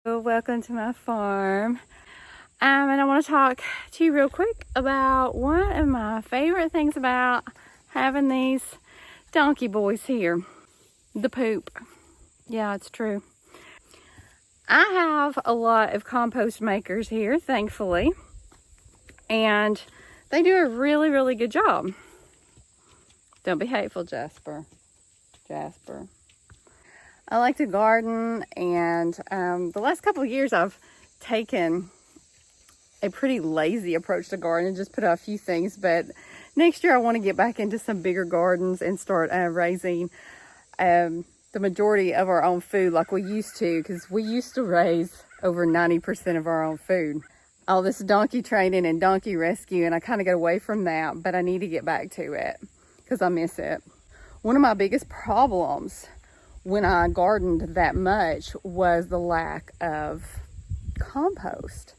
Welcome to my farm. And I want to talk to you real quick about one of my favorite things about having these donkey boys here. The poop. Yeah, it's true. I have a lot of compost makers here, thankfully. And they do a really, really good job. Don't be hateful, Jasper. I like to garden, and the last couple of years I've taken a pretty lazy approach to gardening, just put out a few things, but next year I want to get back into some bigger gardens and start raising the majority of our own food like we used to, because we used to raise over 90% of our own food. All this donkey training and donkey rescue, and I kind of got away from that, but I need to get back to it because I miss it. One of my biggest problems when I gardened that much was the lack of compost.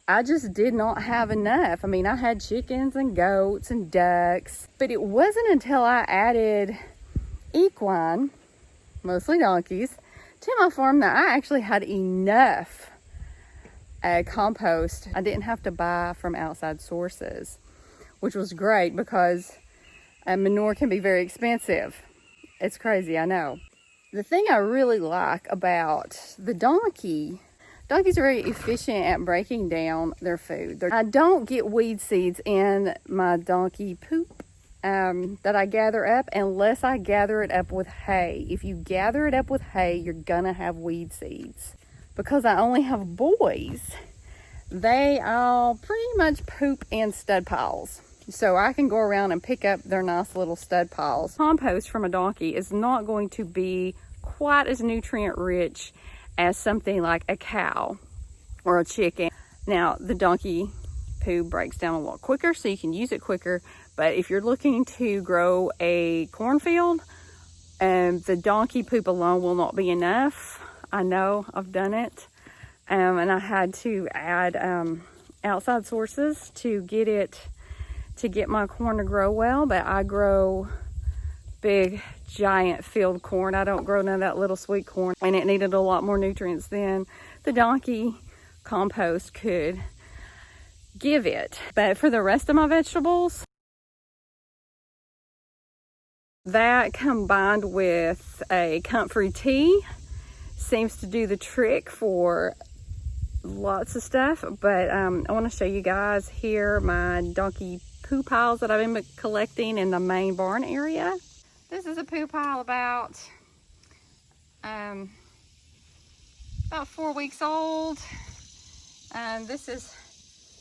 I just did not have enough. I mean, I had chickens and goats and ducks, but it wasn't until I added equine, mostly donkeys, to my farm that I actually had enough compost. I didn't have to buy from outside sources, which was great because manure can be very expensive. It's crazy, I know. The thing I really like about the donkeys are very efficient at breaking down their food. I don't get weed seeds in my donkey poop that I gather up unless I gather it up with hay. If you gather it up with hay, you're gonna have weed seeds. Because I only have boys, they all pretty much poop in stud piles. So I can go around and pick up their nice little stud piles. Compost from a donkey is not going to be quite as nutrient rich as something like a cow or a chicken. Now, the donkey poo breaks down a lot quicker, so you can use it quicker. But if you're looking to grow a cornfield, the donkey poop alone will not be enough. I know, I've done it. And I had to add outside sources to get my corn to grow well, but I grow big giant field corn. I don't grow none of that little sweet corn, and it needed a lot more nutrients than the donkey compost could give it. But for the rest of my vegetables, that combined with a comfrey tea seems to do the trick for lots of stuff. But I want to show you guys here my donkey poo piles that I've been collecting in the main barn area. This is a poo pile about 4 weeks old. And this is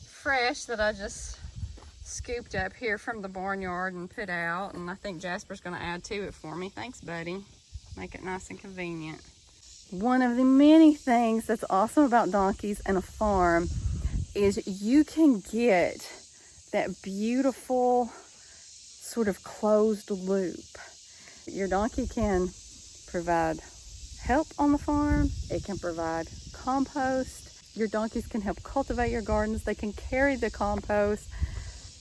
fresh that I just scooped up here from the barnyard and put out. And I think Jasper's gonna add to it for me. Thanks, buddy. Make it nice and convenient. One of the many things that's awesome about donkeys and a farm is you can get that beautiful sort of closed loop. Your donkey can provide help on the farm. It can provide compost. Your donkeys can help cultivate your gardens. They can carry the compost.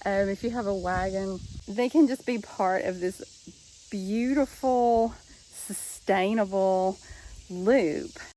If you have a wagon, they can just be part of this beautiful, sustainable loop.